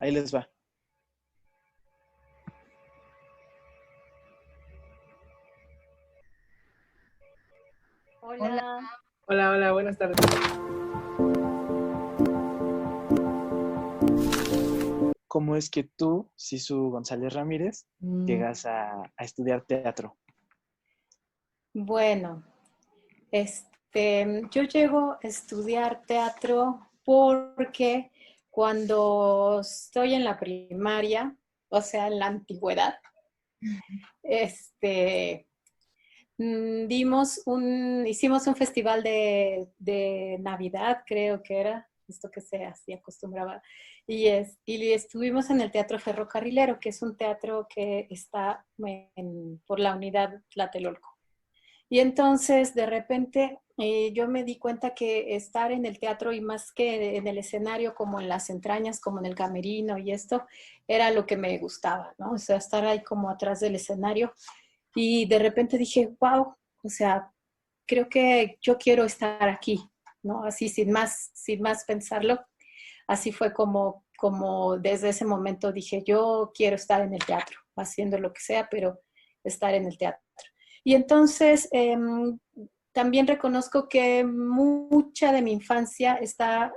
Ahí les va. Hola. Hola. Hola, hola, buenas tardes. ¿Cómo es que tú, Sisu González Ramírez, llegas a estudiar teatro? Bueno, yo llego a estudiar teatro porque cuando estoy en la primaria, o sea, en la antigüedad, este, hicimos un festival de Navidad, creo que era, esto que se hacía, acostumbraba, y estuvimos en el Teatro Ferrocarrilero, que es un teatro que está por la unidad Tlatelolco. Y entonces, de repente, yo me di cuenta que estar en el teatro y más que en el escenario, como en las entrañas, como en el camerino y esto, era lo que me gustaba, ¿no? O sea, estar ahí como atrás del escenario. Y de repente dije, wow, o sea, creo que yo quiero estar aquí, ¿no? Así sin más pensarlo. Así fue como desde ese momento dije, yo quiero estar en el teatro, haciendo lo que sea, pero estar en el teatro. Y entonces también reconozco que mucha de mi infancia está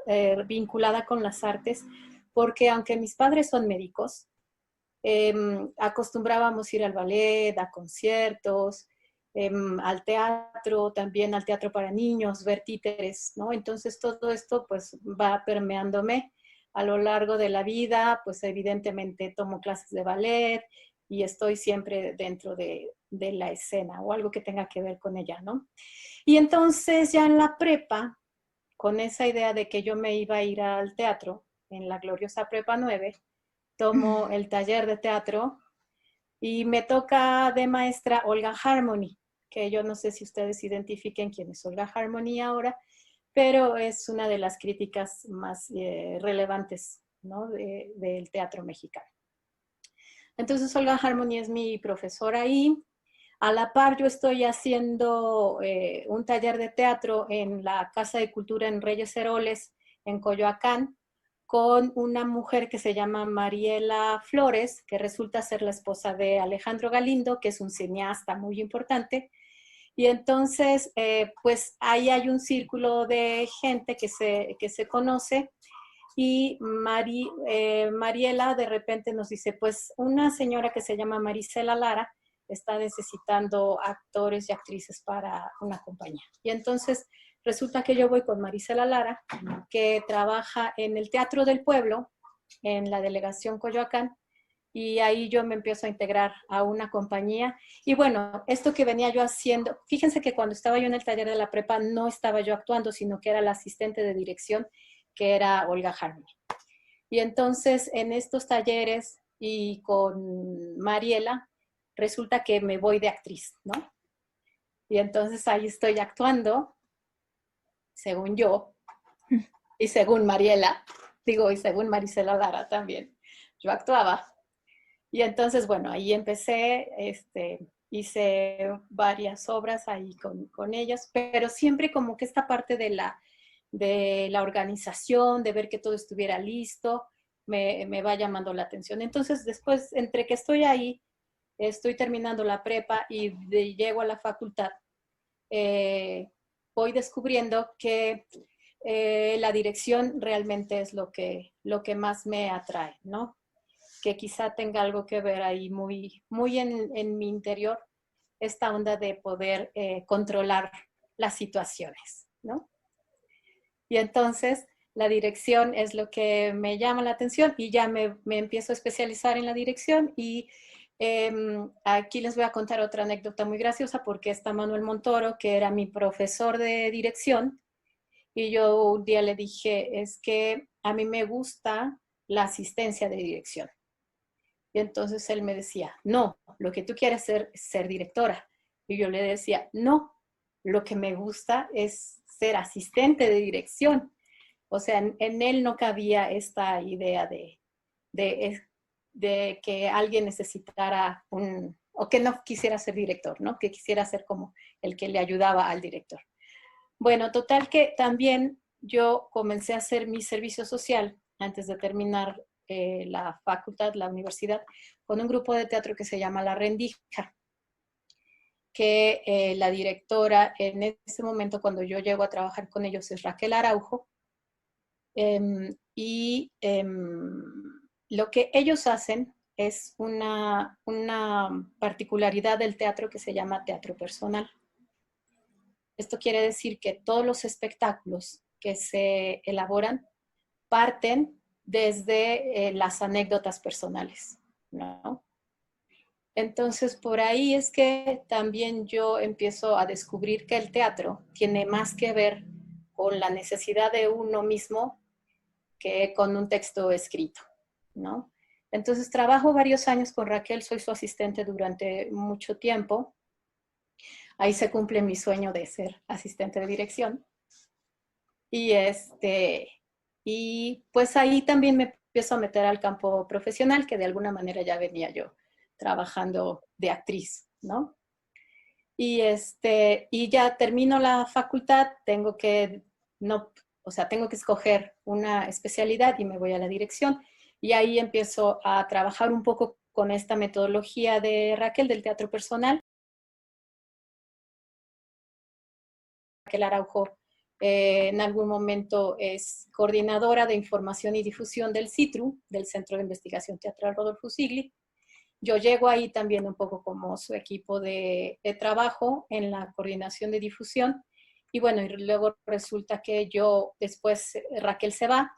vinculada con las artes, porque aunque mis padres son médicos, acostumbrábamos ir al ballet, a conciertos, al teatro, también al teatro para niños, ver títeres, ¿no? Entonces todo esto pues va permeándome a lo largo de la vida, pues evidentemente tomo clases de ballet y estoy siempre dentro de la escena o algo que tenga que ver con ella, ¿no? Y entonces ya en la prepa, con esa idea de que yo me iba a ir al teatro, en la gloriosa Prepa 9, tomo el taller de teatro y me toca de maestra Olga Harmony, que yo no sé si ustedes identifiquen quién es Olga Harmony ahora, pero es una de las críticas más relevantes, ¿no? Del teatro mexicano. Entonces Olga Harmony es mi profesora ahí. A la par yo estoy haciendo un taller de teatro en la Casa de Cultura en Reyes Heroles, en Coyoacán, con una mujer que se llama Mariela Flores, que resulta ser la esposa de Alejandro Galindo, que es un cineasta muy importante. Y entonces, pues ahí hay un círculo de gente que se conoce y Mariela de repente nos dice, pues una señora que se llama Marisela Lara está necesitando actores y actrices para una compañía. Y entonces resulta que yo voy con Marisela Lara, que trabaja en el Teatro del Pueblo, en la delegación Coyoacán, y ahí yo me empiezo a integrar a una compañía. Y bueno, esto que venía yo haciendo, fíjense que cuando estaba yo en el taller de la prepa no estaba yo actuando, sino que era la asistente de dirección, que era Olga Harmony. Y entonces en estos talleres y con Mariela, resulta que me voy de actriz, ¿no? Y entonces ahí estoy actuando, según yo, y según Mariela, digo, y según Marisela Lara también, yo actuaba. Y entonces, bueno, ahí empecé, hice varias obras ahí con ellos, pero siempre como que esta parte de la organización, de ver que todo estuviera listo, me va llamando la atención. Entonces, después, entre que estoy ahí, estoy terminando la prepa y llego a la facultad, eh, voy descubriendo que la dirección realmente es lo que más me atrae, ¿no? Que quizá tenga algo que ver ahí muy en mi interior, esta onda de poder controlar las situaciones, ¿no? Y entonces la dirección es lo que me llama la atención y ya me empiezo a especializar en la dirección y aquí les voy a contar otra anécdota muy graciosa porque está Manuel Montoro, que era mi profesor de dirección, y yo un día le dije, es que a mí me gusta la asistencia de dirección. Y entonces él me decía, no, lo que tú quieres es ser directora. Y yo le decía, no, lo que me gusta es ser asistente de dirección. O sea, en él no cabía esta idea de, de que alguien necesitara o que no quisiera ser director, ¿no? Que quisiera ser como el que le ayudaba al director. Bueno, total que también yo comencé a hacer mi servicio social antes de terminar la facultad, la universidad, con un grupo de teatro que se llama La Rendija, que la directora en ese momento, cuando yo llego a trabajar con ellos, es Raquel Araujo. Lo que ellos hacen es una particularidad del teatro que se llama teatro personal. Esto quiere decir que todos los espectáculos que se elaboran parten desde las anécdotas personales, ¿no? Entonces, por ahí es que también yo empiezo a descubrir que el teatro tiene más que ver con la necesidad de uno mismo que con un texto escrito, ¿no? Entonces, trabajo varios años con Raquel, soy su asistente durante mucho tiempo. Ahí se cumple mi sueño de ser asistente de dirección. Y pues ahí también me empiezo a meter al campo profesional, que de alguna manera ya venía yo trabajando de actriz, ¿no? Y ya termino la facultad, tengo que escoger una especialidad y me voy a la dirección. Y ahí empiezo a trabajar un poco con esta metodología de Raquel del teatro personal. Raquel Araujo en algún momento es coordinadora de información y difusión del CITRU, del Centro de Investigación Teatral Rodolfo Sigli. Yo llego ahí también un poco como su equipo de trabajo en la coordinación de difusión. Y bueno, y luego resulta que después Raquel se va,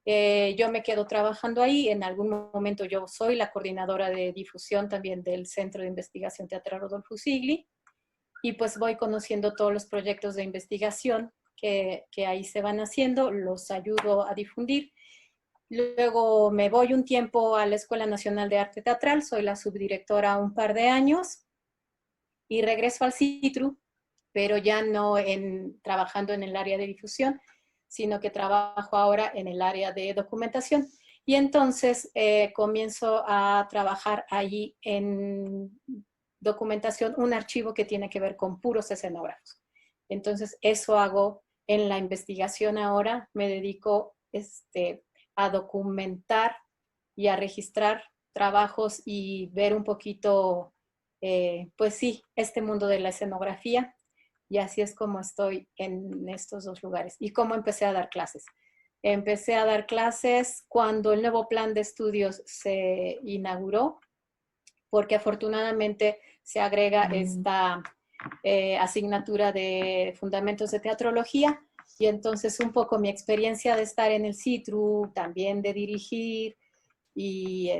yo me quedo trabajando ahí. En algún momento yo soy la coordinadora de difusión también del Centro de Investigación Teatral Rodolfo Sigli. Y pues voy conociendo todos los proyectos de investigación que ahí se van haciendo, los ayudo a difundir. Luego me voy un tiempo a la Escuela Nacional de Arte Teatral, soy la subdirectora un par de años y regreso al CITRU, pero ya no trabajando en el área de difusión, sino que trabajo ahora en el área de documentación. Y entonces comienzo a trabajar allí en documentación, un archivo que tiene que ver con puros escenógrafos. Entonces eso hago en la investigación ahora, me dedico a documentar y a registrar trabajos y ver un poquito, pues sí, este mundo de la escenografía. Y así es como estoy en estos dos lugares. ¿Y cómo empecé a dar clases? Empecé a dar clases cuando el nuevo plan de estudios se inauguró, porque afortunadamente se agrega esta asignatura de fundamentos de teatrología, y entonces un poco mi experiencia de estar en el CITRU, también de dirigir y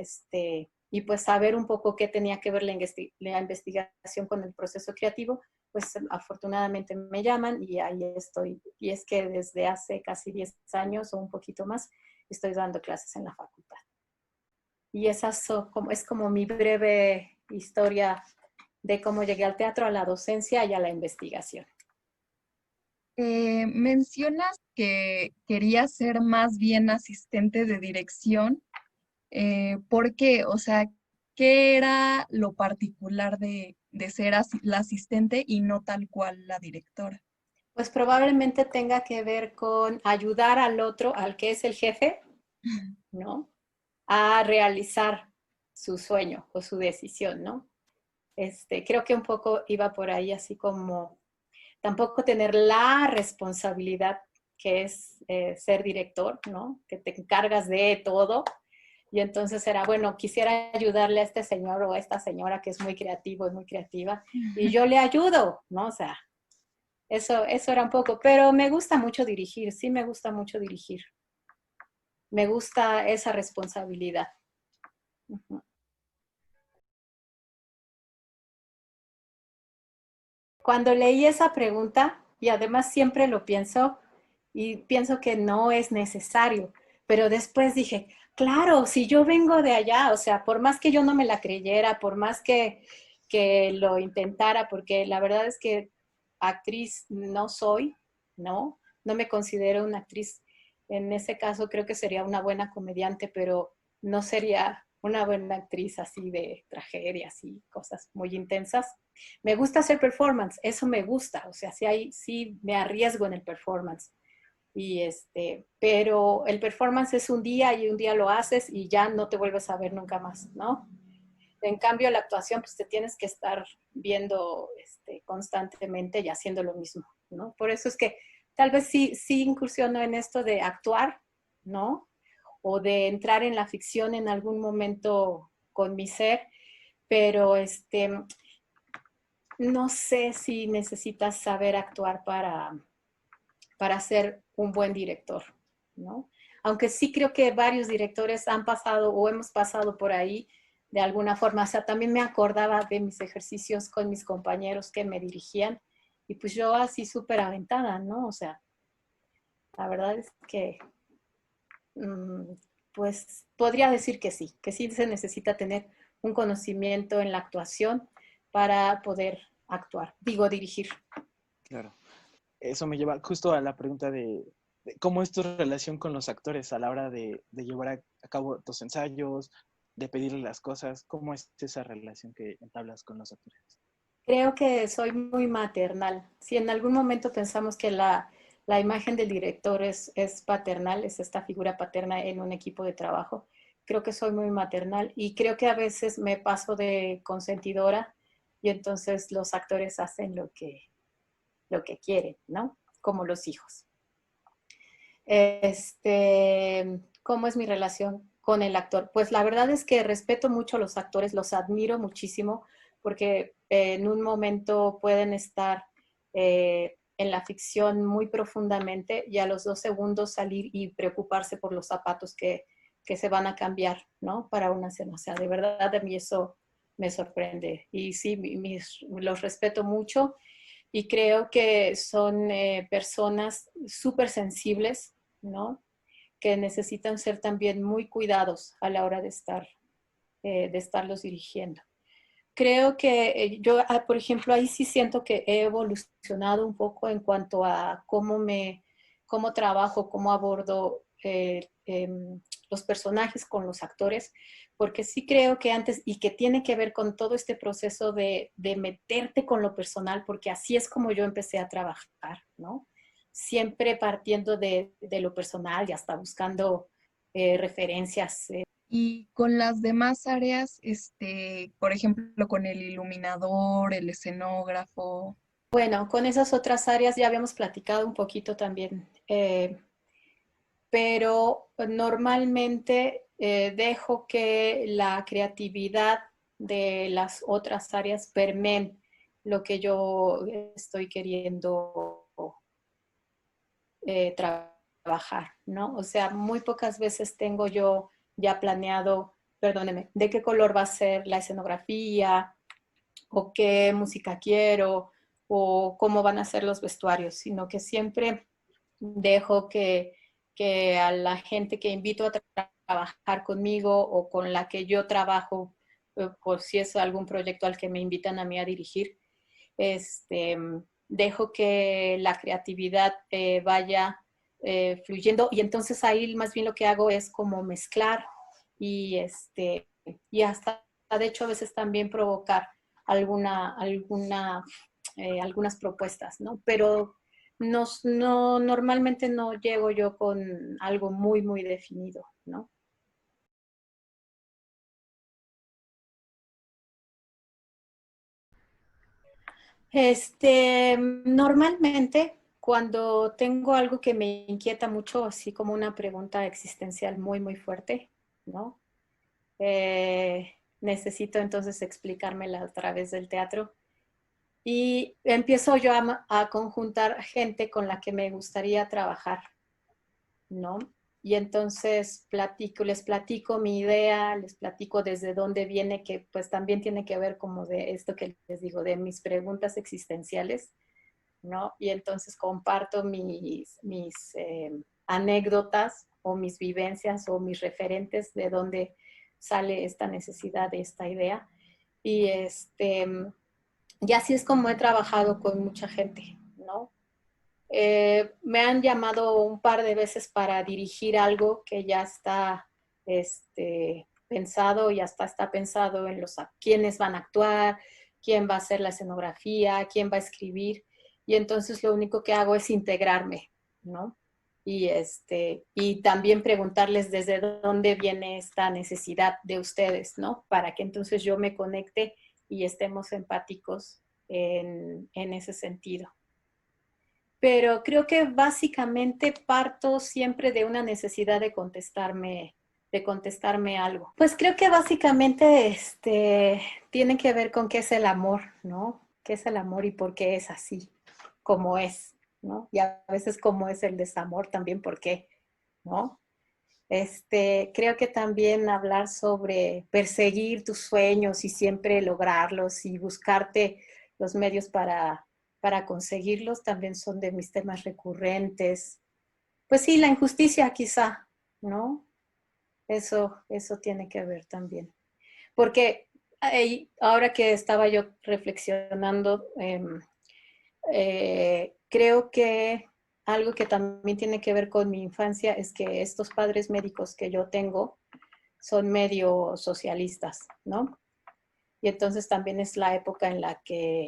pues saber un poco qué tenía que ver la investigación con el proceso creativo, pues afortunadamente me llaman y ahí estoy. Y es que desde hace casi 10 años o un poquito más estoy dando clases en la facultad. Y esa es como mi breve historia de cómo llegué al teatro, a la docencia y a la investigación. Mencionas que querías ser más bien asistente de dirección. ¿Por qué? O sea, ¿qué era lo particular de ser la asistente y no tal cual la directora? Pues probablemente tenga que ver con ayudar al otro, al que es el jefe, ¿no? A realizar su sueño o su decisión, ¿no? Creo que un poco iba por ahí, así como tampoco tener la responsabilidad que es ser director, ¿no? Que te encargas de todo. Y entonces era, bueno, quisiera ayudarle a este señor o a esta señora que es muy creativo, es muy creativa, y yo le ayudo, ¿no? O sea, eso era un poco, pero me gusta mucho dirigir, sí me gusta mucho dirigir. Me gusta esa responsabilidad. Uh-huh. Cuando leí esa pregunta, y además siempre lo pienso, y pienso que no es necesario, pero después dije, claro, si yo vengo de allá, o sea, por más que yo no me la creyera, por más que lo intentara, porque la verdad es que actriz no soy, ¿no? No me considero una actriz. En ese caso creo que sería una buena comediante, pero no sería una buena actriz así de tragedias y cosas muy intensas. Me gusta hacer performance, eso me gusta, o sea, sí me arriesgo en el performance, Y pero el performance es un día y un día lo haces y ya no te vuelves a ver nunca más, ¿no? En cambio, la actuación, pues te tienes que estar viendo constantemente y haciendo lo mismo, ¿no? Por eso es que tal vez sí incursiono en esto de actuar, ¿no? O de entrar en la ficción en algún momento con mi ser, pero no sé si necesitas saber actuar para ser un buen director, ¿no? Aunque sí creo que varios directores han pasado o hemos pasado por ahí de alguna forma. O sea, también me acordaba de mis ejercicios con mis compañeros que me dirigían y pues yo así súper aventada, ¿no? O sea, la verdad es que pues podría decir que sí se necesita tener un conocimiento en la actuación para poder actuar, digo, dirigir. Claro. Eso me lleva justo a la pregunta de cómo es tu relación con los actores a la hora de llevar a cabo tus ensayos, de pedirle las cosas. ¿Cómo es esa relación que entablas con los actores? Creo que soy muy maternal. Si en algún momento pensamos que la imagen del director es paternal, es esta figura paterna en un equipo de trabajo, creo que soy muy maternal y creo que a veces me paso de consentidora y entonces los actores hacen lo que quieren, ¿no? Como los hijos. ¿Cómo es mi relación con el actor? Pues la verdad es que respeto mucho a los actores, los admiro muchísimo, porque en un momento pueden estar en la ficción muy profundamente y a los 2 segundos salir y preocuparse por los zapatos que se van a cambiar, ¿no? Para una escena. O sea, de verdad a mí eso me sorprende. Y sí, los respeto mucho y creo que son personas súper sensibles, ¿no? Que necesitan ser también muy cuidados a la hora de estarlos dirigiendo. Creo que yo, por ejemplo, ahí sí siento que he evolucionado un poco en cuanto a cómo trabajo, cómo abordo los personajes con los actores, porque sí creo que antes, y que tiene que ver con todo este proceso de meterte con lo personal, porque así es como yo empecé a trabajar, ¿no? Siempre partiendo de lo personal y hasta buscando referencias. Y con las demás áreas, por ejemplo, con el iluminador, el escenógrafo. Bueno, con esas otras áreas ya habíamos platicado un poquito también, pero normalmente dejo que la creatividad de las otras áreas permeen lo que yo estoy queriendo trabajar, ¿no? O sea, muy pocas veces tengo yo ya planeado, perdóneme, de qué color va a ser la escenografía o qué música quiero o cómo van a ser los vestuarios, sino que siempre dejo que a la gente que invito a trabajar conmigo o con la que yo trabajo, por si es algún proyecto al que me invitan a mí a dirigir, dejo que la creatividad vaya fluyendo y entonces ahí más bien lo que hago es como mezclar y, y hasta de hecho a veces también provocar algunas propuestas, ¿no? Pero normalmente no llego yo con algo muy, muy definido, ¿no? Normalmente cuando tengo algo que me inquieta mucho, así como una pregunta existencial muy, muy fuerte, ¿no? Necesito entonces explicármela a través del teatro y empiezo yo a conjuntar gente con la que me gustaría trabajar, ¿no? Y entonces les platico mi idea, les platico desde dónde viene, que pues también tiene que ver como de esto que les digo, de mis preguntas existenciales, ¿no? Y entonces comparto mis anécdotas o mis vivencias o mis referentes de dónde sale esta necesidad de esta idea. Y y así es como he trabajado con mucha gente, ¿no? Me han llamado un par de veces para dirigir algo que ya está pensado y hasta está pensado en quiénes van a actuar, quién va a hacer la escenografía, quién va a escribir. Y entonces lo único que hago es integrarme, ¿no? y también preguntarles desde dónde viene esta necesidad de ustedes, ¿no? Para que entonces yo me conecte y estemos empáticos en ese sentido. Pero creo que básicamente parto siempre de una necesidad de contestarme algo. Pues creo que básicamente tiene que ver con qué es el amor, ¿no? ¿Qué es el amor y por qué es así, como es, ¿no? Y a veces cómo es el desamor también, ¿por qué? ¿No? Creo que también hablar sobre perseguir tus sueños y siempre lograrlos y buscarte los medios para conseguirlos también son de mis temas recurrentes. Pues sí, la injusticia quizá, ¿no? Eso tiene que ver también. Porque ahora que estaba yo reflexionando, creo que algo que también tiene que ver con mi infancia es que estos padres médicos que yo tengo son medio socialistas, ¿no? Y entonces también es la época en la que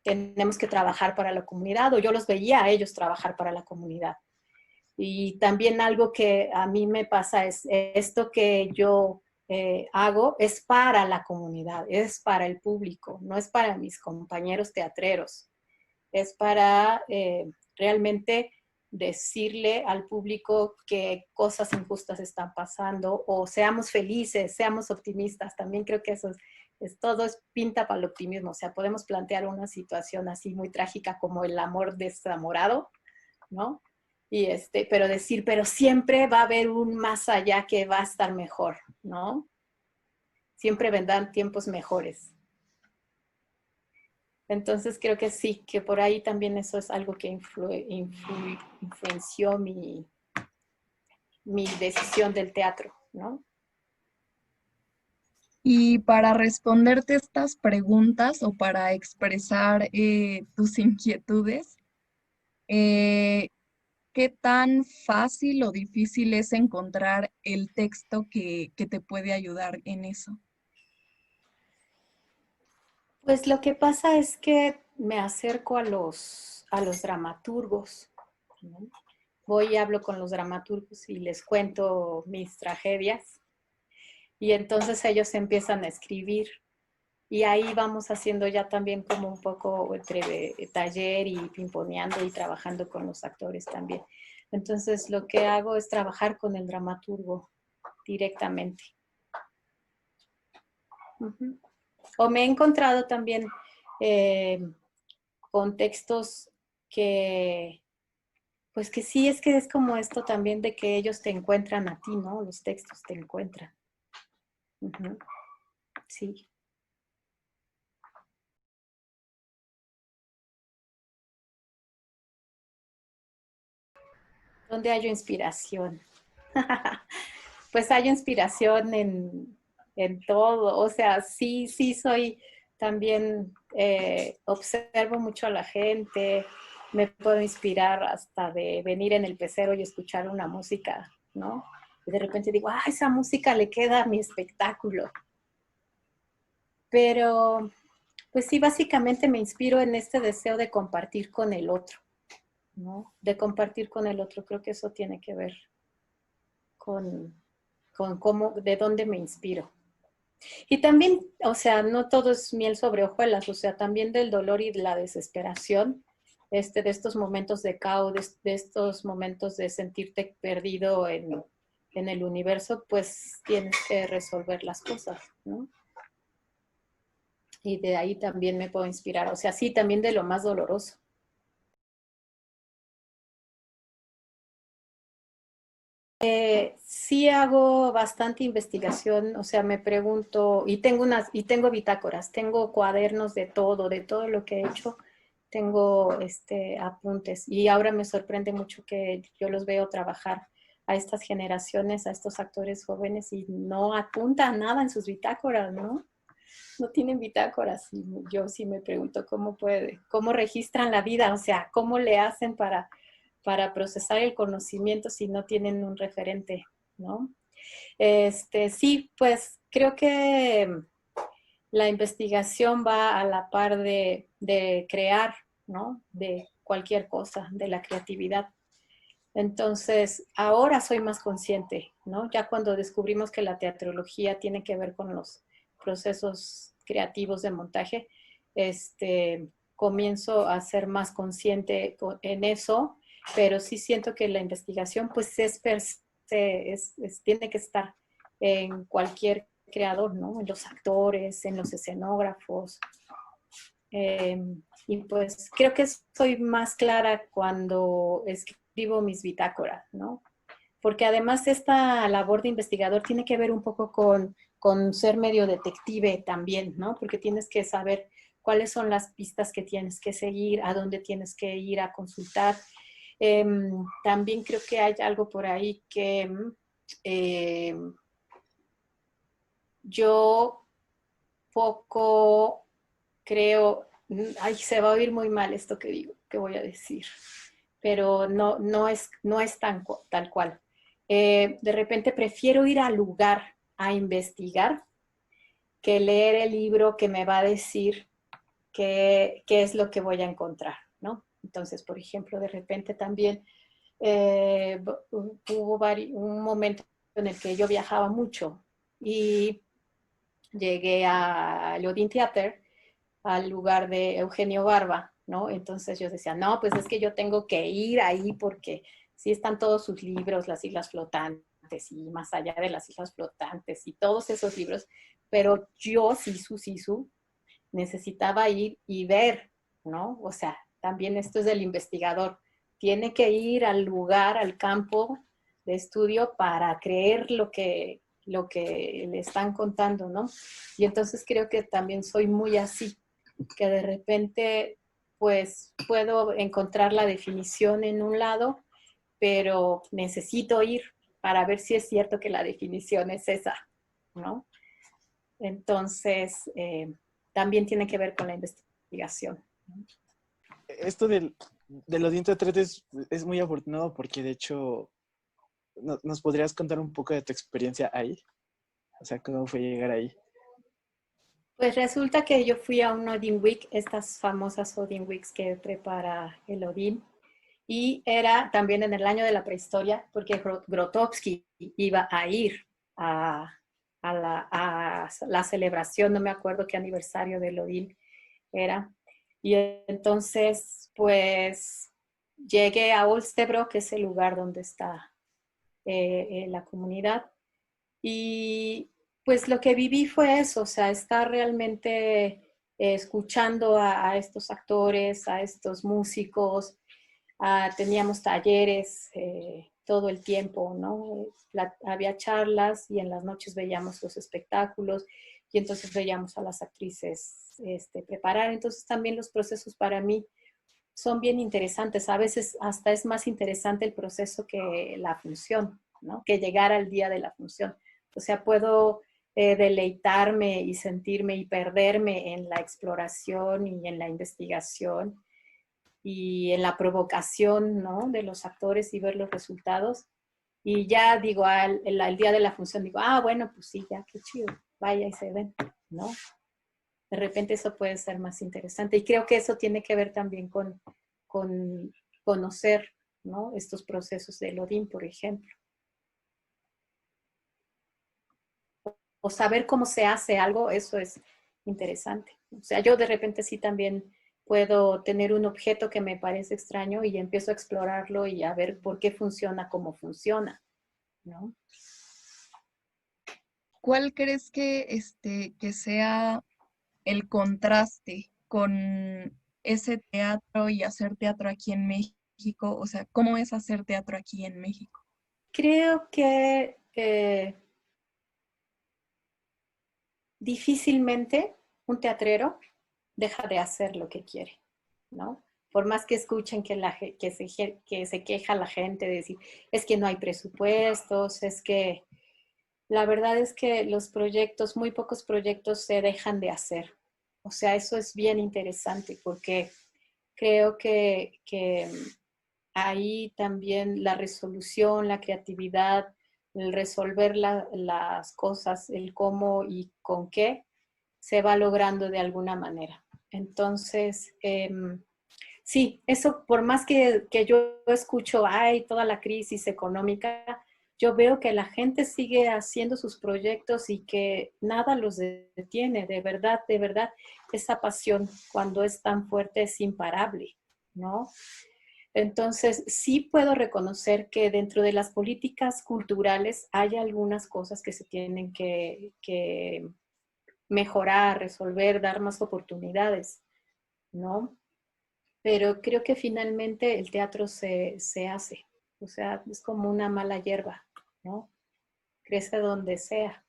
tenemos que trabajar para la comunidad, o yo los veía a ellos trabajar para la comunidad. Y también algo que a mí me pasa es esto que yo hago es para la comunidad, es para el público, no es para mis compañeros teatreros, es para realmente decirle al público que cosas injustas están pasando o seamos felices, seamos optimistas. También creo que eso todo es pinta para el optimismo. O sea, podemos plantear una situación así muy trágica como el amor desamorado, ¿no? Pero decir, pero siempre va a haber un más allá que va a estar mejor, ¿no? Siempre vendrán tiempos mejores. Entonces creo que sí, que por ahí también eso es algo que influenció mi decisión del teatro, ¿no? Y para responderte estas preguntas o para expresar tus inquietudes, eh, ¿qué tan fácil o difícil es encontrar el texto que te puede ayudar en eso? Pues lo que pasa es que me acerco a los dramaturgos, ¿no? Voy y hablo con los dramaturgos y les cuento mis tragedias y entonces ellos empiezan a escribir y ahí vamos haciendo ya también como un poco entre taller y pimponeando y trabajando con los actores también. Entonces lo que hago es trabajar con el dramaturgo directamente. Uh-huh. O me he encontrado también contextos que, pues que sí, es que es como esto también de que ellos te encuentran a ti, ¿no? Los textos te encuentran. Uh-huh. Sí. ¿Dónde hay inspiración? Pues hay inspiración en todo. O sea, sí soy también, observo mucho a la gente, me puedo inspirar hasta de venir en el pecero y escuchar una música, ¿no? Y de repente digo, ah, esa música le queda a mi espectáculo. Pero, pues sí, básicamente me inspiro en este deseo de compartir con el otro, ¿no? De compartir con el otro. Creo que eso tiene que ver con cómo, de dónde me inspiro. Y también, o sea, no todo es miel sobre hojuelas, o sea, también del dolor y de la desesperación, de estos momentos de caos, de estos momentos de sentirte perdido en el universo, pues tienes que resolver las cosas, ¿no? Y de ahí también me puedo inspirar, o sea, sí, también de lo más doloroso. Sí hago bastante investigación, o sea, me pregunto, y tengo bitácoras, tengo cuadernos de todo lo que he hecho, tengo apuntes, y ahora me sorprende mucho que yo los veo trabajar a estas generaciones, a estos actores jóvenes, y no apuntan nada en sus bitácoras, ¿no? No tienen bitácoras, y yo sí me pregunto cómo registran la vida, o sea, cómo le hacen para procesar el conocimiento si no tienen un referente, ¿no? Sí, pues creo que la investigación va a la par de crear, ¿no? De cualquier cosa, de la creatividad. Entonces, ahora soy más consciente, ¿no? Ya cuando descubrimos que la teatrología tiene que ver con los procesos creativos de montaje, comienzo a ser más consciente en eso, pero sí siento que la investigación, pues, es per se, tiene que estar en cualquier creador, ¿no? En los actores, en los escenógrafos. Y pues creo que soy más clara cuando escribo mis bitácoras, ¿no? Porque además esta labor de investigador tiene que ver un poco con ser medio detective también, ¿no? Porque tienes que saber cuáles son las pistas que tienes que seguir, a dónde tienes que ir a consultar. También creo que hay algo por ahí que yo poco creo, ay, se va a oír muy mal esto que digo, que voy a decir, pero no es tal cual. De repente prefiero ir al lugar a investigar que leer el libro que me va a decir qué es lo que voy a encontrar, ¿no? Entonces, por ejemplo, de repente también hubo un momento en el que yo viajaba mucho y llegué a Odin Theater, al lugar de Eugenio Barba, ¿no? Entonces yo decía, no, pues es que yo tengo que ir ahí porque sí están todos sus libros, Las Islas Flotantes y Más allá de las Islas Flotantes y todos esos libros, pero yo, Sisu, necesitaba ir y ver, ¿no? O sea, también esto es del investigador, tiene que ir al lugar, al campo de estudio para creer lo que le están contando, ¿no? Y entonces creo que también soy muy así, que de repente pues puedo encontrar la definición en un lado, pero necesito ir para ver si es cierto que la definición es esa, ¿no? Entonces, también tiene que ver con la investigación. Esto de los dientes es muy afortunado porque, de hecho, ¿nos podrías contar un poco de tu experiencia ahí? O sea, ¿cómo fue llegar ahí? Pues resulta que yo fui a un Odin Week, estas famosas Odin Weeks que prepara el Odin, y era también en el año de la prehistoria, porque Grotowski iba a ir a la celebración, no me acuerdo qué aniversario del Odin era. Y entonces, pues, llegué a Olstebro, que es el lugar donde está la comunidad, y pues lo que viví fue eso, o sea, estar realmente escuchando a estos actores, a estos músicos. Teníamos talleres todo el tiempo, ¿no? Había charlas y en las noches veíamos los espectáculos y entonces veíamos a las actrices preparar. Entonces también los procesos para mí son bien interesantes. A veces hasta es más interesante el proceso que la función, ¿no? Que llegar al día de la función. O sea, puedo deleitarme y sentirme y perderme en la exploración y en la investigación y en la provocación, ¿no? De los actores y ver los resultados. Y ya digo, al día de la función, digo, bueno, pues sí, ya, qué chido, vaya y se ven, ¿no? De repente eso puede ser más interesante. Y creo que eso tiene que ver también con conocer, ¿no? Estos procesos de Odin, por ejemplo. O saber cómo se hace algo, eso es interesante. O sea, yo de repente sí también puedo tener un objeto que me parece extraño y empiezo a explorarlo y a ver por qué funciona como funciona, ¿no? ¿Cuál crees que sea el contraste con ese teatro y hacer teatro aquí en México? O sea, ¿cómo es hacer teatro aquí en México? Creo que difícilmente un teatrero deja de hacer lo que quiere, ¿no? Por más que escuchen que se queja la gente de decir, es que no hay presupuestos, es que la verdad es que los proyectos, muy pocos proyectos se dejan de hacer. O sea, eso es bien interesante porque creo que ahí también la resolución, la creatividad, el resolver las cosas, el cómo y con qué, se va logrando de alguna manera. Entonces, Sí, eso por más que yo escucho, ay, toda la crisis económica, yo veo que la gente sigue haciendo sus proyectos y que nada los detiene, de verdad, esa pasión cuando es tan fuerte es imparable, ¿no? Entonces, sí puedo reconocer que dentro de las políticas culturales hay algunas cosas que se tienen que mejorar, resolver, dar más oportunidades, ¿no? Pero creo que finalmente el teatro se hace, o sea, es como una mala hierba, ¿no? Crece donde sea.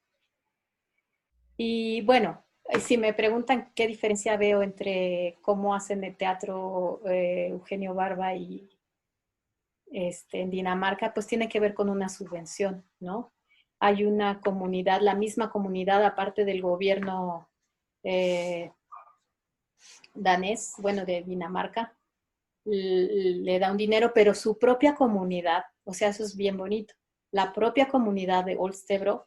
Y bueno, si me preguntan qué diferencia veo entre cómo hacen el teatro Eugenio Barba y en Dinamarca, pues tiene que ver con una subvención, ¿no? Hay una comunidad, la misma comunidad, aparte del gobierno eh, danés, bueno, de Dinamarca, le da un dinero, pero su propia comunidad, o sea, eso es bien bonito, la propia comunidad de Olstebro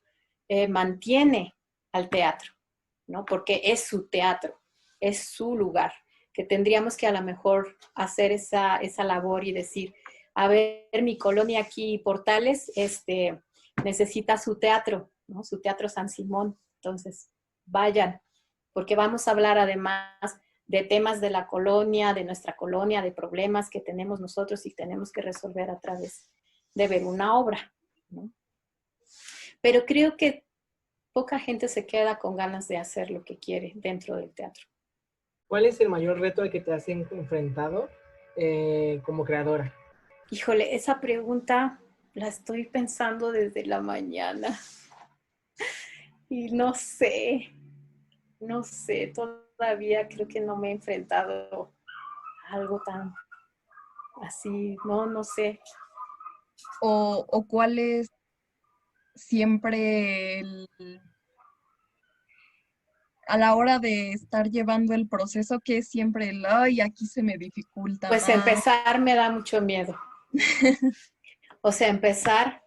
mantiene al teatro, ¿no? Porque es su teatro, es su lugar, que tendríamos que a lo mejor hacer esa labor y decir, a ver, mi colonia aquí, Portales, necesita su teatro, ¿no? Su teatro San Simón, entonces vayan, porque vamos a hablar además de temas de la colonia, de nuestra colonia, de problemas que tenemos nosotros y tenemos que resolver a través de ver una obra, ¿no? Pero creo que poca gente se queda con ganas de hacer lo que quiere dentro del teatro. ¿Cuál es el mayor reto al que te has enfrentado como creadora? Híjole, esa pregunta la estoy pensando desde la mañana y no sé, todavía creo que no me he enfrentado a algo tan así, no sé. O cuál es siempre a la hora de estar llevando el proceso, que es siempre ay, aquí se me dificulta Pues más. empezar me da mucho miedo. O sea, empezar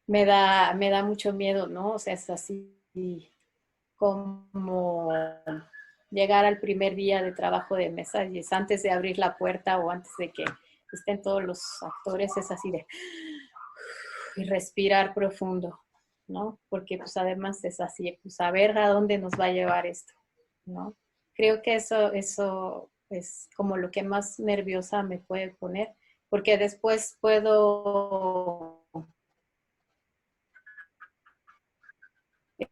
me da mucho miedo, ¿no? O sea, es así como llegar al primer día de trabajo de mesa y es antes de abrir la puerta o antes de que estén todos los actores, es así de y respirar profundo, ¿no? Porque pues además es así, pues a ver a dónde nos va a llevar esto, ¿no? Creo que eso es como lo que más nerviosa me puede poner, porque después puedo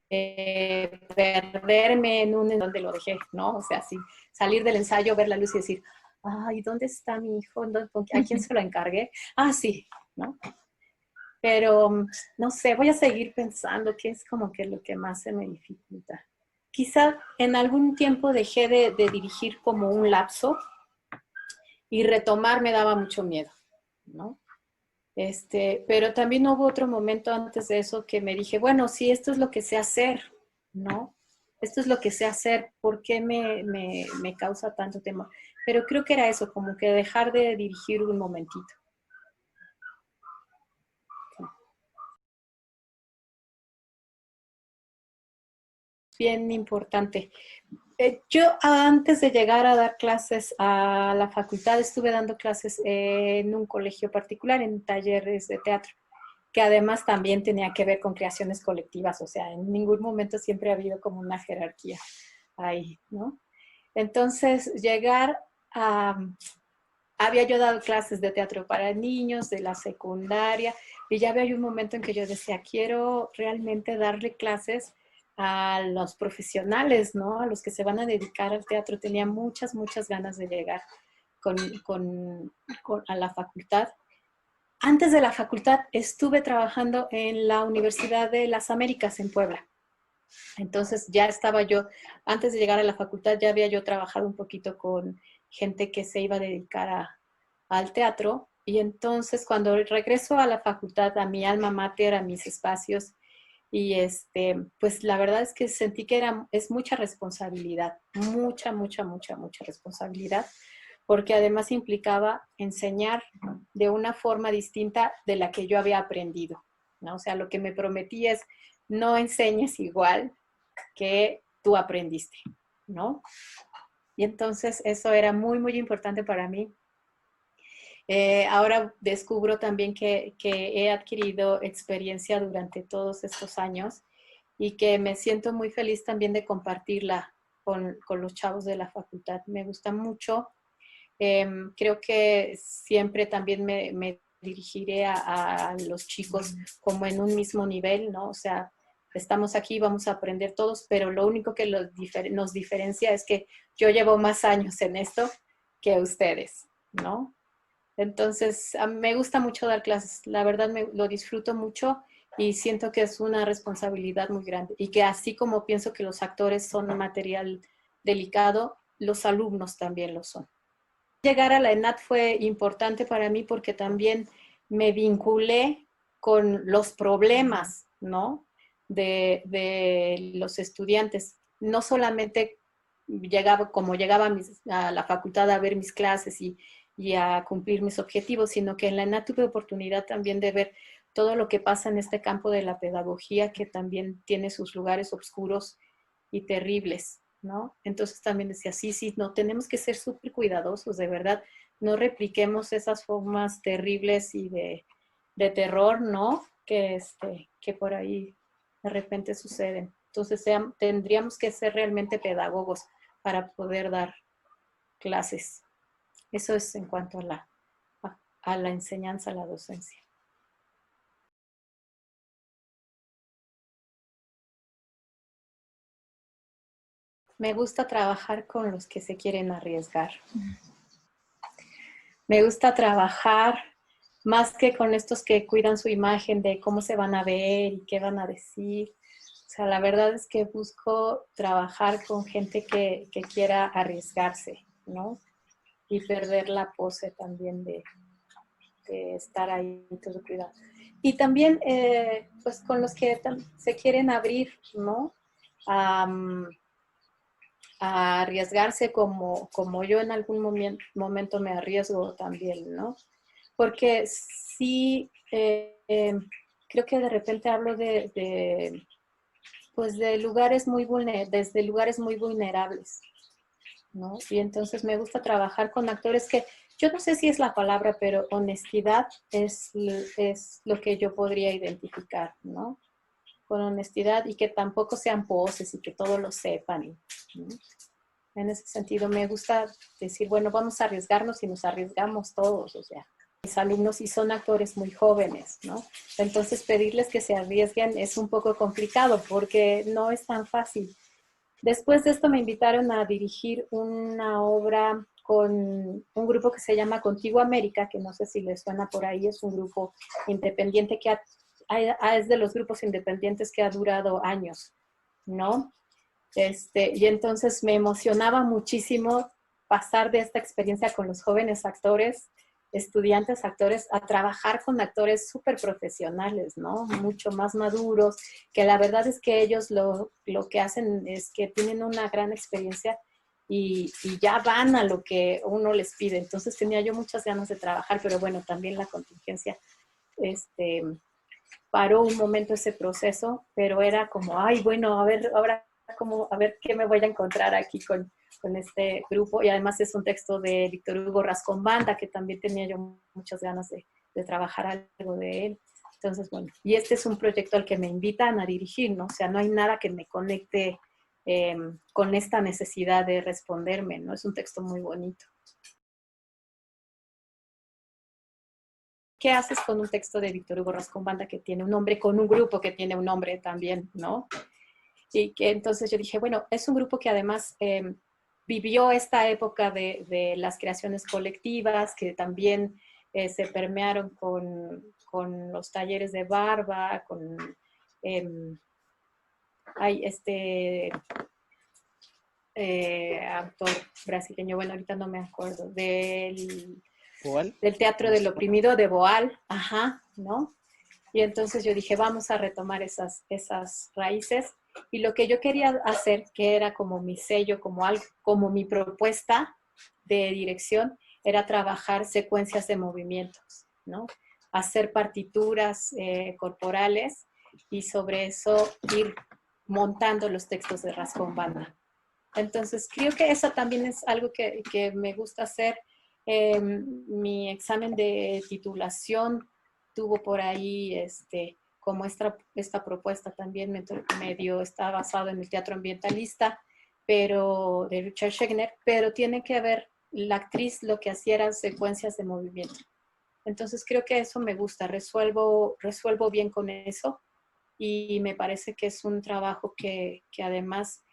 perderme en un en donde lo dejé, ¿no? O sea, sí, salir del ensayo, ver la luz y decir, ay, ¿dónde está mi hijo? ¿A quién se lo encargué? Ah, sí, ¿no? Pero no sé, voy a seguir pensando que es como que lo que más se me dificulta. Quizá en algún tiempo dejé de dirigir como un lapso y retomar me daba mucho miedo, ¿no? Pero también hubo otro momento antes de eso que me dije, bueno, sí, esto es lo que sé hacer, ¿no? Esto es lo que sé hacer, ¿por qué me causa tanto temor? Pero creo que era eso, como que dejar de dirigir un momentito. Bien importante. Yo antes de llegar a dar clases a la facultad estuve dando clases en un colegio particular, en talleres de teatro, que además también tenía que ver con creaciones colectivas, o sea, en ningún momento siempre ha habido como una jerarquía ahí, ¿no? Entonces, llegar a... Había yo dado clases de teatro para niños, de la secundaria, y ya había un momento en que yo decía, quiero realmente darle clases a los profesionales, ¿no? A los que se van a dedicar al teatro. Tenía muchas ganas de llegar con, a la facultad. Antes de la facultad estuve trabajando en la Universidad de las Américas en Puebla. Entonces ya estaba yo, antes de llegar a la facultad, ya había yo trabajado un poquito con gente que se iba a dedicar al teatro. Y entonces cuando regreso a la facultad, a mi alma mater, a mis espacios, y pues la verdad es que sentí que es mucha responsabilidad, mucha responsabilidad, porque además implicaba enseñar de una forma distinta de la que yo había aprendido, ¿no? O sea, lo que me prometí es no enseñes igual que tú aprendiste, ¿no? Y entonces eso era muy importante para mí, Ahora descubro también que he adquirido experiencia durante todos estos años y que me siento muy feliz también de compartirla con los chavos de la facultad. Me gusta mucho. Creo que siempre también me dirigiré a los chicos como en un mismo nivel, ¿no? O sea, estamos aquí, vamos a aprender todos, pero lo único que nos diferencia es que yo llevo más años en esto que ustedes, ¿no? Entonces, me gusta mucho dar clases, la verdad lo disfruto mucho y siento que es una responsabilidad muy grande y que así como pienso que los actores son material delicado, los alumnos también lo son. Llegar a la ENAD fue importante para mí porque también me vinculé con los problemas, ¿no? De los estudiantes. No solamente como llegaba a la facultad a ver mis clases y a cumplir mis objetivos, sino que en la ENAD tuve oportunidad también de ver todo lo que pasa en este campo de la pedagogía, que también tiene sus lugares oscuros y terribles, ¿no? Entonces también decía, sí, no, tenemos que ser súper cuidadosos, de verdad, no repliquemos esas formas terribles y de terror, ¿no? Que por ahí de repente suceden. Entonces tendríamos que ser realmente pedagogos para poder dar clases. Eso es en cuanto a la enseñanza, a la docencia. Me gusta trabajar con los que se quieren arriesgar. Me gusta trabajar más que con estos que cuidan su imagen de cómo se van a ver y qué van a decir. O sea, la verdad es que busco trabajar con gente que quiera arriesgarse, ¿no? Y perder la pose también de estar ahí todo cuidado. Y también, pues, con los que se quieren abrir, ¿no? A arriesgarse como yo en algún momento me arriesgo también, ¿no? Porque sí, creo que de repente hablo pues de lugares desde lugares muy vulnerables, ¿no? Y entonces me gusta trabajar con actores que, yo no sé si es la palabra, pero honestidad es lo que yo podría identificar, ¿no? Con honestidad y que tampoco sean poses y que todos lo sepan, ¿no? En ese sentido me gusta decir, bueno, vamos a arriesgarnos y nos arriesgamos todos, o sea, mis alumnos sí son actores muy jóvenes, ¿no? Entonces pedirles que se arriesguen es un poco complicado porque no es tan fácil. Después de esto me invitaron a dirigir una obra con un grupo que se llama Contigo América, que no sé si les suena por ahí, es un grupo independiente que es de los grupos independientes que ha durado años, ¿no? Y entonces me emocionaba muchísimo pasar de esta experiencia con los jóvenes actores, estudiantes actores, a trabajar con actores súper profesionales, ¿no? Mucho más maduros, que la verdad es que ellos lo que hacen es que tienen una gran experiencia y ya van a lo que uno les pide. Entonces tenía yo muchas ganas de trabajar, pero bueno, también la contingencia paró un momento ese proceso, pero era como, ay, bueno, a ver, ahora a ver qué me voy a encontrar aquí con este grupo. Y además es un texto de Víctor Hugo Rascón-Banda, que también tenía yo muchas ganas de trabajar algo de él. Entonces, bueno, y este es un proyecto al que me invitan a dirigir, ¿no? O sea, no hay nada que me conecte con esta necesidad de responderme, ¿no? Es un texto muy bonito. ¿Qué haces con un texto de Víctor Hugo Rascón-Banda que tiene un nombre, con un grupo que tiene un nombre también, ¿no? Y que entonces yo dije, bueno, es un grupo que además vivió esta época de las creaciones colectivas, que también se permearon con los talleres de barba, con autor brasileño, bueno, ahorita no me acuerdo, del Teatro del Oprimido, de Boal, ajá, ¿no? Y entonces yo dije, vamos a retomar esas raíces. Y lo que yo quería hacer, que era como mi sello, como mi propuesta de dirección, era trabajar secuencias de movimientos, ¿no? Hacer partituras corporales y sobre eso ir montando los textos de Rascón-Banda. Entonces, creo que eso también es algo que me gusta hacer. Mi examen de titulación tuvo por ahí como esta propuesta también me dio, está basado en el teatro ambientalista, pero de Richard Schegner, pero tiene que ver, la actriz lo que hacía eran secuencias de movimiento. Entonces creo que eso me gusta, resuelvo bien con eso y me parece que es un trabajo que además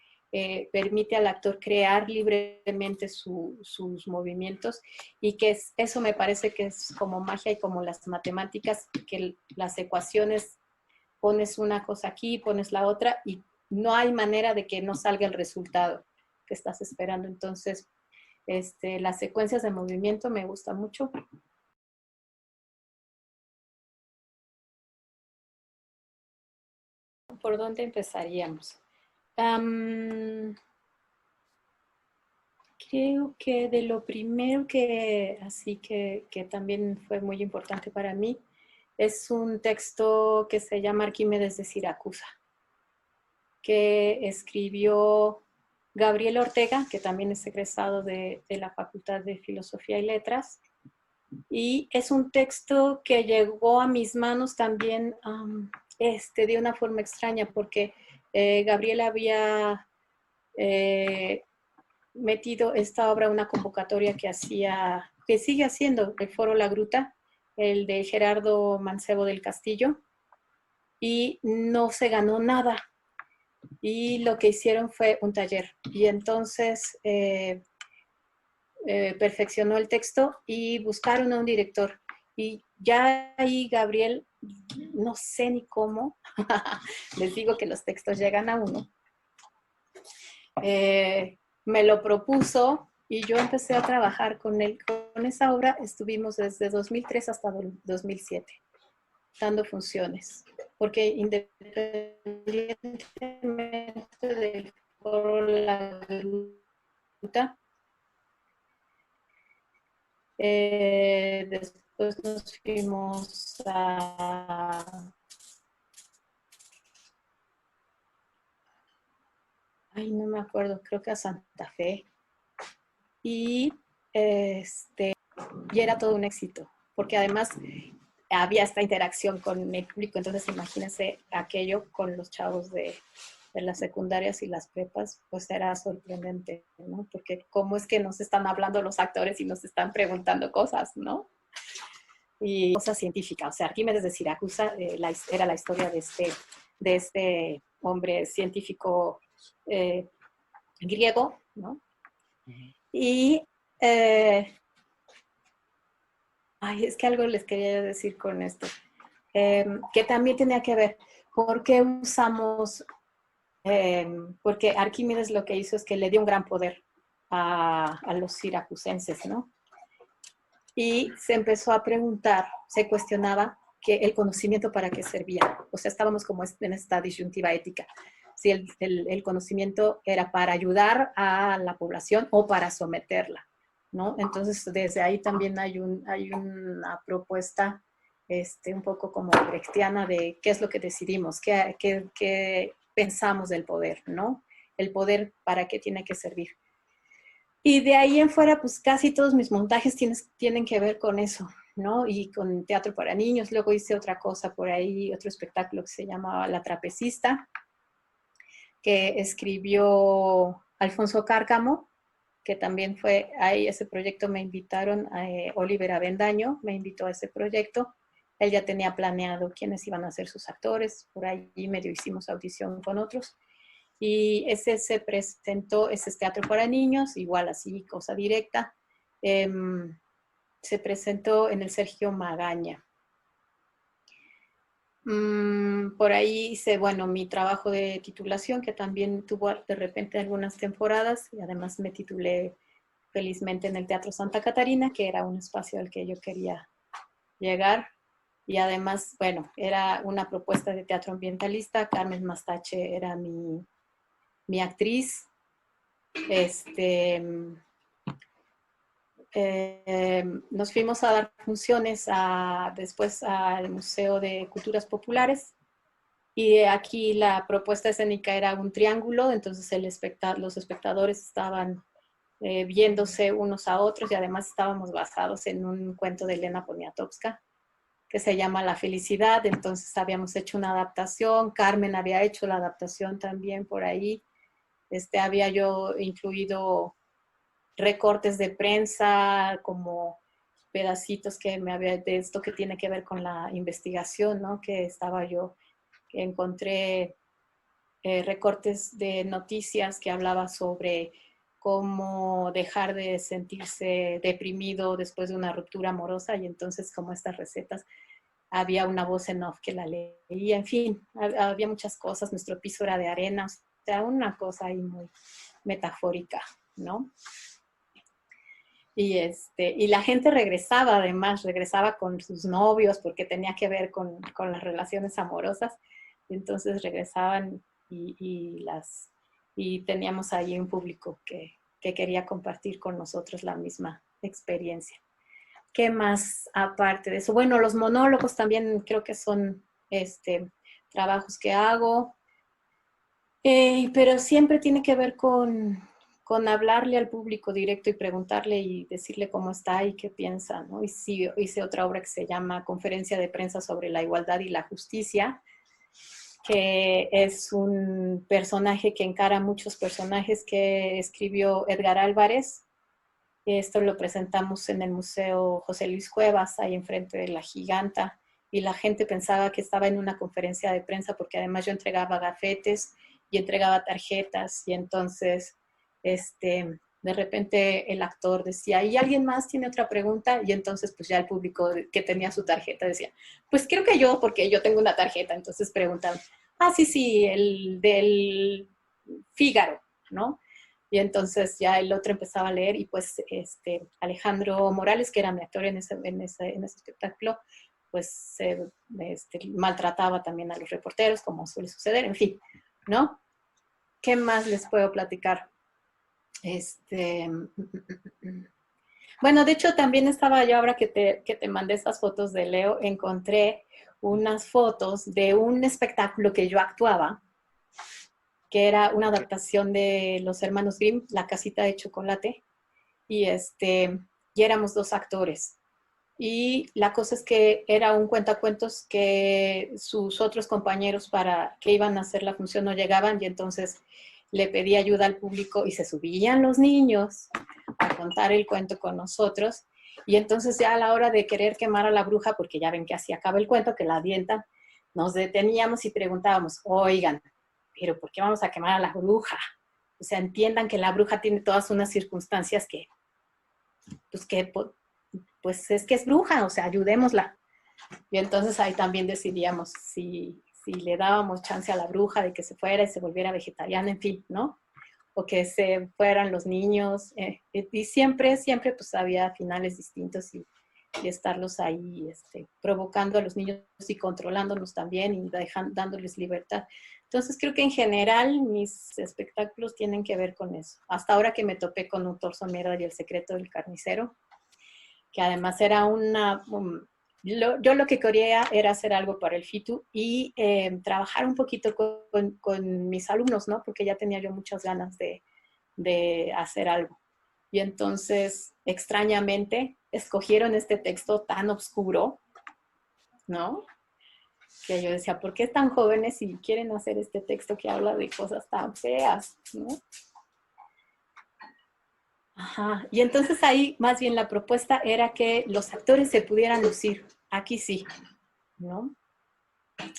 permite al actor crear libremente sus movimientos y que eso me parece que es como magia y como las matemáticas, que las ecuaciones, pones una cosa aquí, pones la otra y no hay manera de que no salga el resultado que estás esperando. Entonces, las secuencias de movimiento me gustan mucho. ¿Por dónde empezaríamos? Creo que de lo primero que también fue muy importante para mí es un texto que se llama Arquímedes de Siracusa, que escribió Gabriel Ortega, que también es egresado de la Facultad de Filosofía y Letras. Y es un texto que llegó a mis manos también de una forma extraña, porque Gabriel había metido esta obra en una convocatoria que sigue haciendo el Foro La Gruta, el de Gerardo Mancebo del Castillo, y no se ganó nada. Y lo que hicieron fue un taller. Y entonces perfeccionó el texto y buscaron a un director. Y ya ahí Gabriel, no sé ni cómo, les digo que los textos llegan a uno, me lo propuso y yo empecé a trabajar con él. Con esa obra estuvimos desde 2003 hasta 2007, dando funciones, porque independientemente del Foro La Gruta, después nos fuimos no me acuerdo, creo que a Santa Fe. Y era todo un éxito, porque además había esta interacción con el público, entonces imagínense aquello con los chavos de las secundarias y las prepas, pues era sorprendente, ¿no? Porque cómo es que nos están hablando los actores y nos están preguntando cosas, ¿no? Y cosas científicas, o sea, Arquímedes de Siracusa era la historia de este hombre científico griego, ¿no? Y es que algo les quería decir con esto, que también tenía que ver, ¿por qué usamos? Porque Arquímedes lo que hizo es que le dio un gran poder a los siracusenses, ¿no? Y se empezó a preguntar, se cuestionaba que el conocimiento para qué servía. O sea, estábamos como en esta disyuntiva ética. Si el conocimiento era para ayudar a la población o para someterla, ¿no? Entonces, desde ahí también hay una propuesta un poco como brechtiana de qué es lo que decidimos, qué pensamos del poder, ¿no? El poder, ¿para qué tiene que servir? Y de ahí en fuera, pues casi todos mis montajes tienen que ver con eso, ¿no? Y con teatro para niños. Luego hice otra cosa por ahí, otro espectáculo que se llamaba La Trapecista, que escribió Alfonso Cárcamo, que también fue ahí, ese proyecto me invitaron, Oliver Avendaño me invitó a ese proyecto. Él ya tenía planeado quiénes iban a ser sus actores, por ahí medio hicimos audición con otros. Y ese se presentó, ese es teatro para niños, igual así, cosa directa. Se presentó en el Sergio Magaña. Por ahí hice, bueno, mi trabajo de titulación, que también tuvo de repente algunas temporadas, y además me titulé felizmente en el Teatro Santa Catarina, que era un espacio al que yo quería llegar. Y además, bueno, era una propuesta de teatro ambientalista. Carmen Mastache era mi actriz. Nos fuimos a dar funciones después al Museo de Culturas Populares, y aquí la propuesta escénica era un triángulo, entonces los espectadores estaban viéndose unos a otros, y además estábamos basados en un cuento de Elena Poniatowska que se llama La felicidad. Entonces habíamos hecho una adaptación, Carmen había hecho la adaptación también por ahí, había yo incluido recortes de prensa, como pedacitos que me había, de esto que tiene que ver con la investigación, ¿no? Que estaba yo, que encontré recortes de noticias que hablaba sobre cómo dejar de sentirse deprimido después de una ruptura amorosa, y entonces como estas recetas, había una voz en off que la leía, en fin, había muchas cosas, nuestro piso era de arena, o sea, una cosa ahí muy metafórica, ¿no? Y la gente regresaba, además, regresaba con sus novios porque tenía que ver con las relaciones amorosas. Entonces regresaban y teníamos ahí un público que quería compartir con nosotros la misma experiencia. ¿Qué más aparte de eso? Bueno, los monólogos también creo que son trabajos que hago, pero siempre tiene que ver con hablarle al público directo y preguntarle y decirle cómo está y qué piensa, ¿no? Y sí, hice otra obra que se llama Conferencia de Prensa sobre la Igualdad y la Justicia, que es un personaje que encara muchos personajes que escribió Edgar Álvarez. Esto lo presentamos en el Museo José Luis Cuevas, ahí enfrente de la Giganta, y la gente pensaba que estaba en una conferencia de prensa porque además yo entregaba gafetes y entregaba tarjetas, y entonces de repente el actor decía, ¿y alguien más tiene otra pregunta? Y entonces pues ya el público que tenía su tarjeta decía, pues creo que yo, porque yo tengo una tarjeta. Entonces preguntaban, sí, el del Fígaro, ¿no? Y entonces ya el otro empezaba a leer, y pues Alejandro Morales, que era mi actor en ese espectáculo, pues maltrataba también a los reporteros, como suele suceder, en fin, ¿no? ¿Qué más les puedo platicar? Bueno, de hecho también estaba yo, ahora que te mandé estas fotos de Leo, encontré unas fotos de un espectáculo que yo actuaba, que era una adaptación de los hermanos Grimm, La casita de chocolate, y éramos 2 actores. Y la cosa es que era un cuentacuentos que sus otros compañeros que iban a hacer la función no llegaban, y entonces le pedí ayuda al público y se subían los niños a contar el cuento con nosotros. Y entonces ya a la hora de querer quemar a la bruja, porque ya ven que así acaba el cuento, que la avientan, nos deteníamos y preguntábamos, oigan, pero ¿por qué vamos a quemar a la bruja? O sea, entiendan que la bruja tiene todas unas circunstancias pues es que es bruja, o sea, ayudémosla. Y entonces ahí también decidíamos si le dábamos chance a la bruja de que se fuera y se volviera vegetariana, en fin, ¿no? O que se fueran los niños. Y siempre pues había finales distintos, y estarlos ahí provocando a los niños y controlándonos también y dándoles libertad. Entonces creo que en general mis espectáculos tienen que ver con eso. Hasta ahora que me topé con Un torso mierda y El secreto del carnicero, que además era yo lo que quería era hacer algo para el FITU y trabajar un poquito con mis alumnos, ¿no? Porque ya tenía yo muchas ganas de hacer algo. Y entonces, extrañamente, escogieron este texto tan oscuro, ¿no? Que yo decía, ¿por qué tan jóvenes y quieren hacer este texto que habla de cosas tan feas, ¿no? Ajá. Y entonces ahí más bien la propuesta era que los actores se pudieran lucir. Aquí sí, ¿no?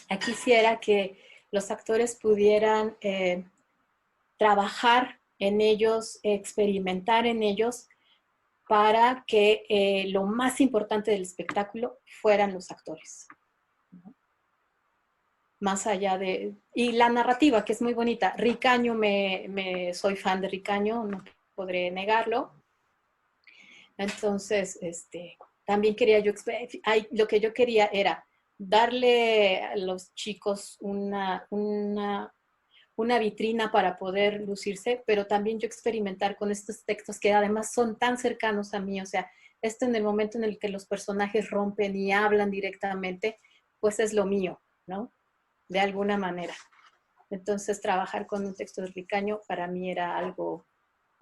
Aquí sí era que los actores pudieran trabajar en ellos, experimentar en ellos, para que lo más importante del espectáculo fueran los actores, ¿no? Más allá de... Y la narrativa, que es muy bonita. Ricaño, soy fan de Ricaño, no podré negarlo. Entonces, también quería lo que yo quería era darle a los chicos una vitrina para poder lucirse, pero también yo experimentar con estos textos que además son tan cercanos a mí. O sea, esto en el momento en el que los personajes rompen y hablan directamente, pues es lo mío, ¿no? De alguna manera. Entonces, trabajar con un texto de Ricaño para mí era algo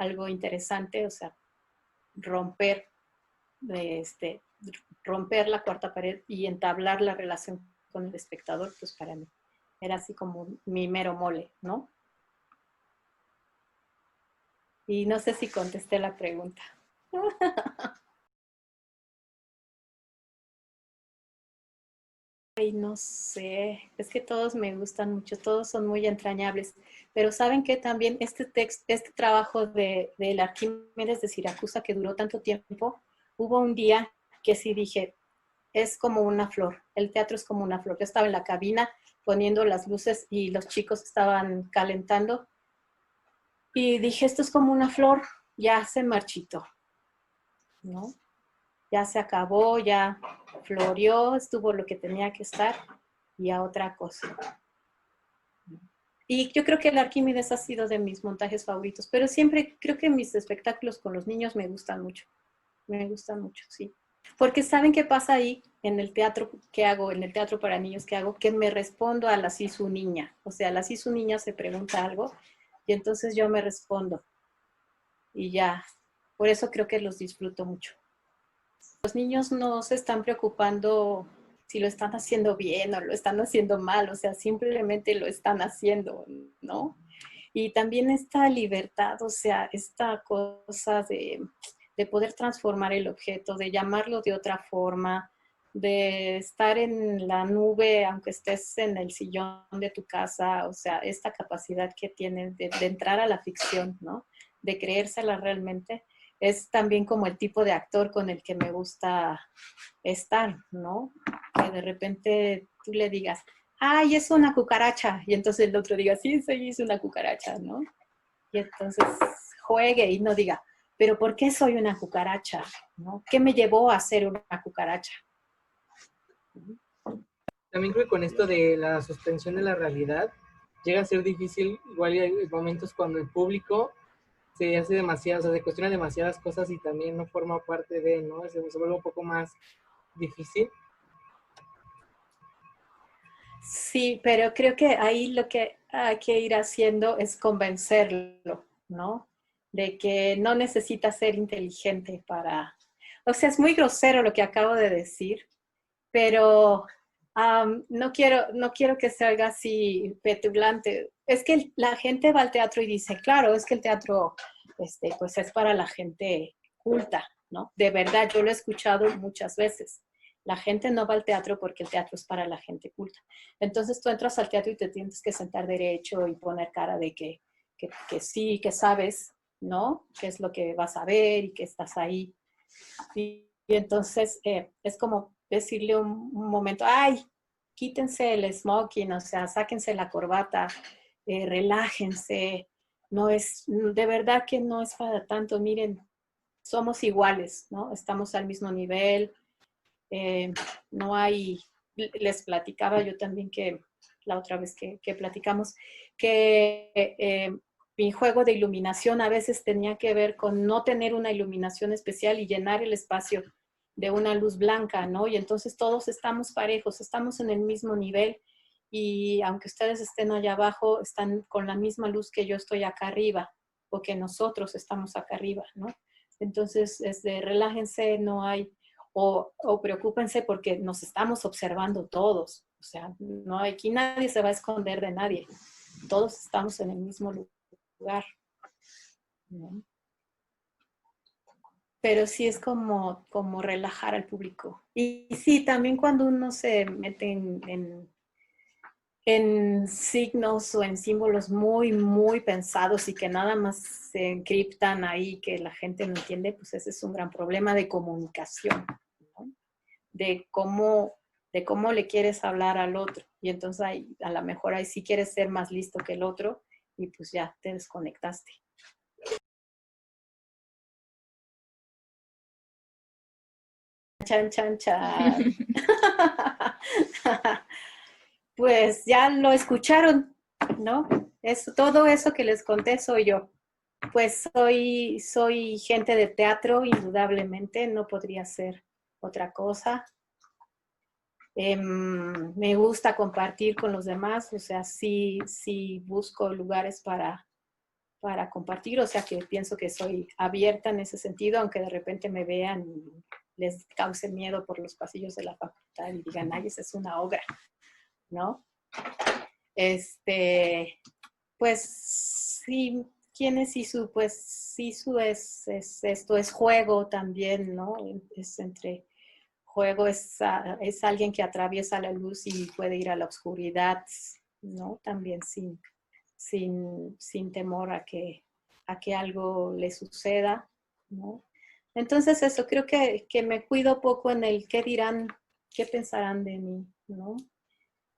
algo interesante, o sea, romper, romper la cuarta pared y entablar la relación con el espectador, pues para mí era así como mi mero mole, ¿no? Y no sé si contesté la pregunta. Ay, no sé, es que todos me gustan mucho, todos son muy entrañables, pero ¿saben qué? También este trabajo del Arquímedes de Siracusa que duró tanto tiempo, hubo un día que sí dije, es como una flor, el teatro es como una flor. Yo estaba en la cabina poniendo las luces y los chicos estaban calentando y dije, esto es como una flor, ya se marchitó, ¿no? Ya se acabó, ya floreó, estuvo lo que tenía que estar y a otra cosa. Y yo creo que el Arquímedes ha sido de mis montajes favoritos, pero siempre creo que mis espectáculos con los niños me gustan mucho, sí. Porque ¿saben qué pasa ahí en el teatro que hago, en el teatro para niños que hago? Que me respondo a la sí su niña. O sea, la sí su niña se pregunta algo y entonces yo me respondo y ya. Por eso creo que los disfruto mucho. Los niños no se están preocupando si lo están haciendo bien o lo están haciendo mal, o sea, simplemente lo están haciendo, ¿no? Y también esta libertad, o sea, esta cosa de poder transformar el objeto, de llamarlo de otra forma, de estar en la nube, aunque estés en el sillón de tu casa, o sea, esta capacidad que tienen de entrar a la ficción, ¿no? De creérsela realmente, es también como el tipo de actor con el que me gusta estar, ¿no? Que de repente tú le digas, ay, es una cucaracha, y entonces el otro diga, sí, soy es una cucaracha, ¿no? Y entonces juegue y no diga, pero ¿por qué soy una cucaracha? ¿No? ¿Qué me llevó a ser una cucaracha? También creo que con esto de la suspensión de la realidad, llega a ser difícil, igual hay momentos cuando el público se hace demasiado, o sea, se cuestiona demasiadas cosas y también no forma parte de, ¿no? Se vuelve un poco más difícil. Sí, pero creo que ahí lo que hay que ir haciendo es convencerlo, ¿no? De que no necesita ser inteligente para... O sea, es muy grosero lo que acabo de decir, pero no quiero que se haga así petulante. Es que la gente va al teatro y dice, claro, es que el teatro pues es para la gente culta, ¿no? De verdad, yo lo he escuchado muchas veces. La gente no va al teatro porque el teatro es para la gente culta. Entonces tú entras al teatro y te tienes que sentar derecho y poner cara de que sí, que sabes, ¿no? Qué es lo que vas a ver y que estás ahí. Y entonces es como decirle un momento, ay, quítense el smoking, o sea, sáquense la corbata, relájense, no es, de verdad que no es para tanto, miren, somos iguales, ¿no? Estamos al mismo nivel, no hay, les platicaba yo también que la otra vez que platicamos, que mi juego de iluminación a veces tenía que ver con no tener una iluminación especial y llenar el espacio de una luz blanca, ¿no? Y entonces todos estamos parejos, estamos en el mismo nivel y aunque ustedes estén allá abajo, están con la misma luz que yo estoy acá arriba o que nosotros estamos acá arriba, ¿no? Entonces, relájense, no hay, o preocúpense porque nos estamos observando todos, o sea, no aquí nadie se va a esconder de nadie, todos estamos en el mismo lugar, ¿no? Pero sí es como relajar al público. Y sí, también cuando uno se mete en signos o en símbolos muy, muy pensados y que nada más se encriptan ahí, que la gente no entiende, pues ese es un gran problema de comunicación, ¿no? De cómo le quieres hablar al otro. Y entonces a lo mejor ahí sí quieres ser más listo que el otro y pues ya te desconectaste. Chan, chan, chan. Pues ya lo escucharon, ¿no? Todo eso que les conté soy yo. Pues soy gente de teatro, indudablemente, no podría ser otra cosa. Me gusta compartir con los demás, o sea, sí busco lugares para compartir, o sea que pienso que soy abierta en ese sentido, aunque de repente me vean y les cause miedo por los pasillos de la facultad y digan, ay, esa es una obra, ¿no? Pues sí, ¿quién es Sisu? Pues Sisu es esto, es juego también, ¿no? Es entre juego, es alguien que atraviesa la luz y puede ir a la oscuridad, ¿no? También sin temor a que algo le suceda, ¿no? Entonces eso, creo que me cuido poco en el qué dirán, qué pensarán de mí, ¿no?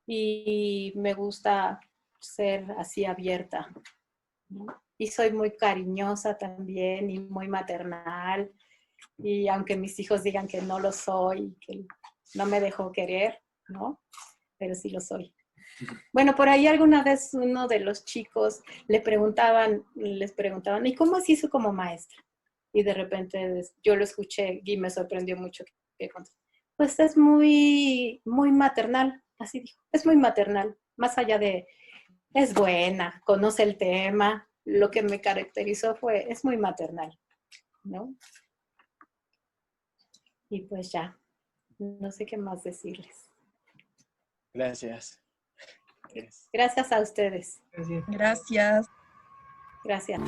Y me gusta ser así abierta, ¿no? Y soy muy cariñosa también y muy maternal, y aunque mis hijos digan que no lo soy, que no me dejo querer, ¿no? Pero sí lo soy. Bueno, por ahí alguna vez uno de los chicos les preguntaban, ¿y cómo es Sisu como maestra? Y de repente yo lo escuché y me sorprendió mucho que contestó. Pues es muy, muy maternal, así dijo, es muy maternal, más allá de, es buena, conoce el tema, lo que me caracterizó es muy maternal, ¿no? Y pues ya, no sé qué más decirles. Gracias. Gracias a ustedes. Gracias. Gracias. Gracias.